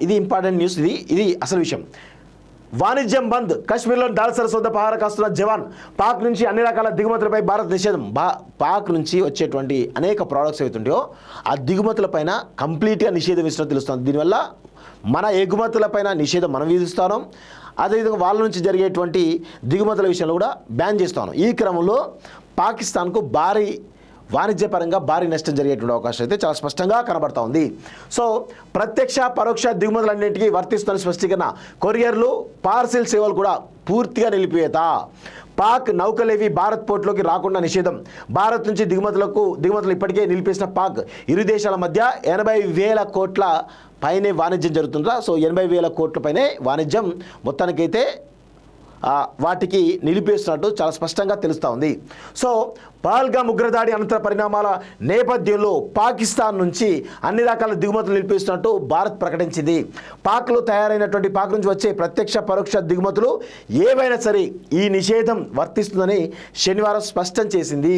ఇది important news. ఇది అసలు విషయం. వాణిజ్యం బంద్, కాశ్మీర్లోని దాల్ సరస్సు పహార కాస్తున్న జవాన్. పాక్ నుంచి అన్ని రకాల దిగుమతులపై భారత్ నిషేధం. పాక్ నుంచి వచ్చేటువంటి అనేక ప్రోడక్ట్స్ ఏవైతుంటాయో ఆ దిగుమతులపైన కంప్లీట్గా నిషేధం ఇస్తున్నట్టు తెలుస్తుంది. దీనివల్ల మన ఎగుమతులపైన నిషేధం మనం విధిస్తాం, అదేవిధంగా వాళ్ళ నుంచి జరిగేటువంటి దిగుమతుల విషయంలో కూడా బ్యాన్ చేస్తాను. ఈ క్రమంలో పాకిస్తాన్కు వాణిజ్యపరంగా భారీ నష్టం జరిగేటువంటి అవకాశం అయితే చాలా స్పష్టంగా కనబడతా ఉంది. సో ప్రత్యక్ష పరోక్ష దిగుమతులన్నింటికీ వర్తిస్తున్న స్పష్టీకరణ. కొరియర్లు, పార్సిల్ సేవలు కూడా పూర్తిగా నిలిపివేత. పాక్ నౌకలేవి భారత్ పోర్టులోకి రాకుండా నిషేధం. భారత్ నుంచి దిగుమతులు ఇప్పటికే నిలిపేసిన పాక్. ఇరు దేశాల మధ్య 80,000 కోట్ల పైనే వాణిజ్యం జరుగుతుందా. సో 80,000 కోట్ల పైనే వాణిజ్యం మొత్తానికైతే వాటికి నిలిపేస్తున్నట్టు చాలా స్పష్టంగా తెలుస్తూ ఉంది. సో పహల్గామ్ ఉగ్రదాడి అనంతర పరిణామాల నేపథ్యంలో పాకిస్తాన్ నుంచి అన్ని రకాల దిగుమతులు నిలిపేస్తున్నట్టు భారత్ ప్రకటించింది. పాక్లో తయారైనటువంటి పాక్ నుంచి వచ్చే ప్రత్యక్ష పరోక్ష దిగుమతులు ఏవైనా సరే ఈ నిషేధం వర్తిస్తుందని శనివారం స్పష్టం చేసింది.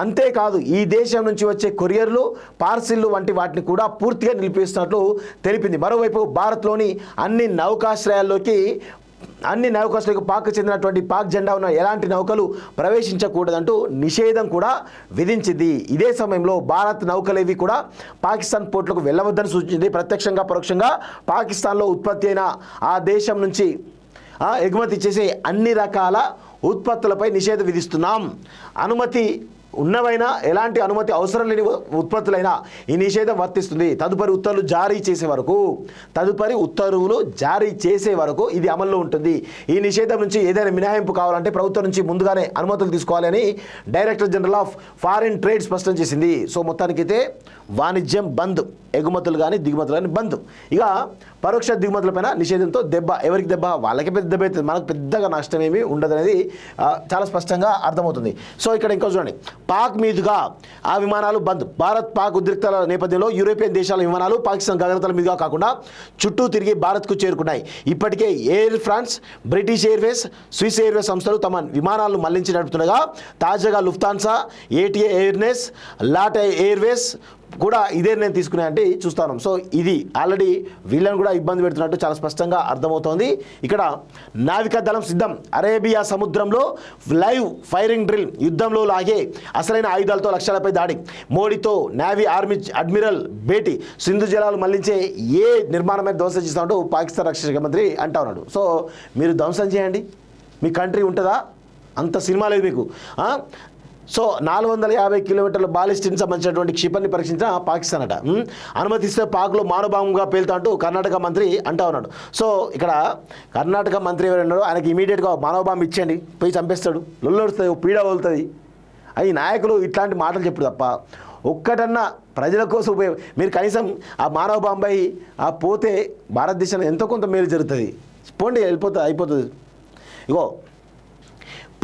అంతేకాదు ఈ దేశం నుంచి వచ్చే కొరియర్లు, పార్సిల్లు వంటి వాటిని కూడా పూర్తిగా నిలిపేస్తున్నట్లు తెలిపింది. మరోవైపు భారత్లోని అన్ని నౌకాశ్రయాల్లోకి పాక్ చెందినటువంటి పాక్ జెండా ఉన్న ఎలాంటి నౌకలు ప్రవేశించకూడదంటూ నిషేధం కూడా విధించింది. ఇదే సమయంలో భారత్ నౌకలేవి కూడా పాకిస్తాన్ పోర్టులకు వెళ్ళవద్దని సూచించింది. ప్రత్యక్షంగా పరోక్షంగా పాకిస్తాన్లో ఉత్పత్తి అయిన ఆ దేశం నుంచి ఎగుమతి చేసే అన్ని రకాల ఉత్పత్తులపై నిషేధం విధిస్తున్నాం. అనుమతి ఉన్నవైనా ఎలాంటి అనుమతి అవసరం లేని ఉత్పత్తులైనా ఈ నిషేధం వర్తిస్తుంది. తదుపరి ఉత్తర్వులు జారీ చేసే వరకు ఇది అమల్లో ఉంటుంది. ఈ నిషేధం నుంచి ఏదైనా మినహాయింపు కావాలంటే ప్రభుత్వం నుంచి ముందుగానే అనుమతులు తీసుకోవాలని director general of foreign trade స్పష్టం చేసింది. సో మొత్తానికైతే వాణిజ్యం బంద్, ఎగుమతులు కానీ దిగుమతులు కానీ బంద్. ఇక పరోక్ష దిగుమతులపైన నిషేధంతో ఎవరికి దెబ్బ? వాళ్ళకి పెద్ద దెబ్బ అవుతుంది, మనకు పెద్దగా నష్టం ఏమీ ఉండదనేది చాలా స్పష్టంగా అర్థమవుతుంది. సో ఇక్కడ ఇంకో చూడండి, పాక్ మీదుగా ఆ విమానాలు బంద్. భారత్ పాక్ ఉద్రిక్తల నేపథ్యంలో యూరోపియన్ దేశాల విమానాలు పాకిస్తాన్ గగనతల మీదుగా కాకుండా చుట్టూ తిరిగి భారత్కు చేరుకున్నాయి. ఇప్పటికే Air France, British Airways, Swiss Airways సంస్థలు తమ విమానాలను మళ్లించి నడుపుతుండగా తాజాగా లుఫ్తాన్సా, ఏటీఏ ఎయిర్వేస్, లాటా ఎయిర్వేస్ కూడా ఇదే నేను తీసుకున్నాయంటే చూస్తాను. సో ఇది ఆల్రెడీ వీళ్ళని కూడా ఇబ్బంది పెడుతున్నట్టు చాలా స్పష్టంగా అర్థమవుతోంది. ఇక్కడ నావికా దళం సిద్ధం. అరేబియా సముద్రంలో లైవ్ ఫైరింగ్ డ్రిల్. యుద్ధంలో లాగే అసలైన ఆయుధాలతో లక్ష్యాలపై దాడి. మోడీతో నేవీ ఆర్మీ అడ్మిరల్ భేటీ. సింధు జలాలు మళ్లించే ఏ నిర్మాణమే ధ్వంసం చేస్తామంటూ పాకిస్తాన్ రక్షణ శాఖ మంత్రి అంటా ఉన్నాడు. సో మీరు ధ్వంసం చేయండి, మీ కంట్రీ ఉంటుందా? అంత సినిమా లేదు మీకు. సో 450 కిలోమీటర్ల బాలిస్టిక్ సంబంధించినటువంటి క్షిపణిని పరీక్షించిన పాకిస్తాన్ అట. అనుమతిస్తే పాక్లో మానవభావంగా పేలుతా అంటూ కర్ణాటక మంత్రి అంటా ఉన్నాడు. సో ఇక్కడ కర్ణాటక మంత్రి ఎవరున్నారో ఆయనకి ఇమీడియట్గా మానవభావం ఇచ్చేయండి, పోయి చంపేస్తాడు, లొల్లొడుతుంది, పీడ వదులుతుంది. ఈ నాయకులు ఇట్లాంటి మాటలు చెప్పుడు తప్ప ఒక్కటన్నా ప్రజల కోసం మీరు కనీసం ఆ మానవభావంపై పోతే భారతదేశంలో ఎంతో కొంత మేలు జరుగుతుంది. పోండి, అయిపోతుంది. ఇగో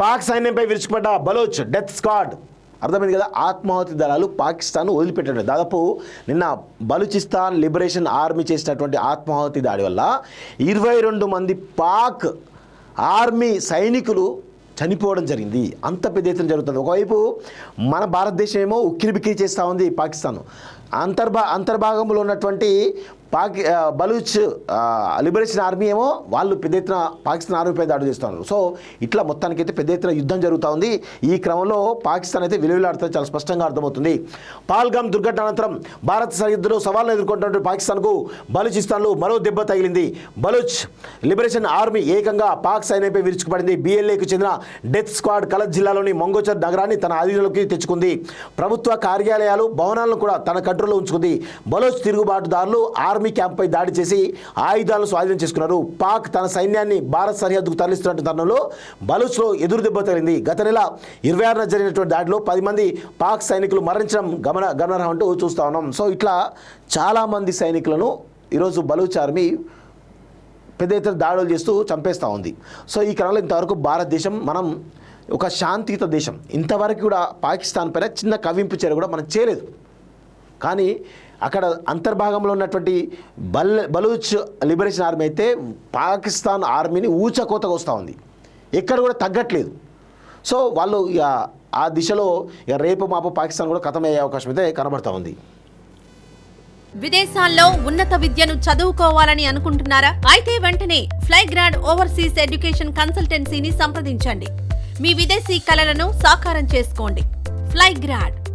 పాక్ సైన్యంపై విరుచుకుపడ్డ బలోచ్ డెత్ స్క్వాడ్. అర్థమైంది కదా, ఆత్మాహుతి దళాలు పాకిస్తాన్ వదిలిపెట్టాడు. దాదాపు నిన్న బలూచిస్తాన్ లిబరేషన్ ఆర్మీ చేసినటువంటి ఆత్మాహుతి దాడి వల్ల 22 మంది పాక్ ఆర్మీ సైనికులు చనిపోవడం జరిగింది. అంత పెద్ద ఎత్తున జరుగుతుంది. ఒకవైపు మన భారతదేశం ఏమో ఉక్కిరిబిక్కిరి చేస్తూ ఉంది పాకిస్తాన్. అంతర్భాగంలో ఉన్నటువంటి బలూచ్ లిబరేషన్ ఆర్మీ ఏమో వాళ్ళు పెద్ద ఎత్తున పాకిస్తాన్ ఆర్మీపై దాడి చేస్తున్నారు. సో ఇట్లా మొత్తానికైతే పెద్ద ఎత్తున యుద్ధం జరుగుతూ ఉంది. ఈ క్రమంలో పాకిస్తాన్ అయితే విలువలాడుతుంది, చాలా స్పష్టంగా అర్థమవుతుంది. పహల్గామ్ దుర్ఘటన అనంతరం భారత సరిహద్దులో సవాళ్ళను ఎదుర్కొంటున్న పాకిస్తాన్కు బలూచిస్తాన్లో మరో దెబ్బ తగిలింది. బలూచ్ లిబరేషన్ ఆర్మీ ఏకంగా పాక్ సైన్యంపై విరుచుకుపడింది. BLAకు చెందిన డెత్ స్క్వాడ్ కలత్ జిల్లాలోని మంగోచర్ నగరాన్ని తన ఆధీనంలోకి తెచ్చుకుంది. ప్రభుత్వ కార్యాలయాలు, భవనాలను కూడా తన కంట్రోల్లో ఉంచుకుంది. బలూచ్ తిరుగుబాటుదారులు ఆర్మీ క్యాంప్పై దాడి చేసి ఆయుధాలను స్వాధీనం చేసుకున్నారు. పాక్ తన సైన్యాన్ని భారత్ సరిహద్దుకు తరలిస్తున్న తరుణంలో బలూచ్లో ఎదురు దెబ్బ తగిలింది. గత నెల 26న జరిగినటువంటి దాడిలో 10 మంది పాక్ సైనికులు మరణించడం గమనార్హం అంటూ చూస్తూ ఉన్నాం. సో ఇట్లా చాలామంది సైనికులను ఈరోజు బలూచ్ ఆర్మీ పెద్ద ఎత్తున దాడులు చేస్తూ చంపేస్తూ ఉంది. సో ఈ క్రమంలో ఇంతవరకు భారతదేశం మనం ఒక శాంతియుత దేశం, ఇంతవరకు కూడా పాకిస్తాన్ పైన చిన్న కవ్వింపు చర్య కూడా మనం చేయలేదు. కానీ అక్కడ అంతర్భాగంలో ఉన్నటువంటి బలూచ్ లిబరేషన్ ఆర్మీ అయితే పాకిస్తాన్ ఆర్మీని ఊచకోతగా వస్తూ ఉంది, ఎక్కడ కూడా తగ్గట్లేదు. సో వాళ్ళు ఆ దిశలో రేపు మాపు పాకిస్తాన్ కూడా ఖతమయ్యే అవకాశం అయితే కనబడుతూ ఉంది. విదేశాల్లో ఉన్నత విద్యను చదువుకోవాలని అనుకుంటున్నారా? అయితే వెంటనే ఫ్లైగ్రాడ్ ఓవర్సీస్ ఎడ్యుకేషన్ కన్సల్టెన్సీని సంప్రదించండి. మీ విదేశీ కలలను సాకారం చేసుకోండి. ఫ్లైగ్రాడ్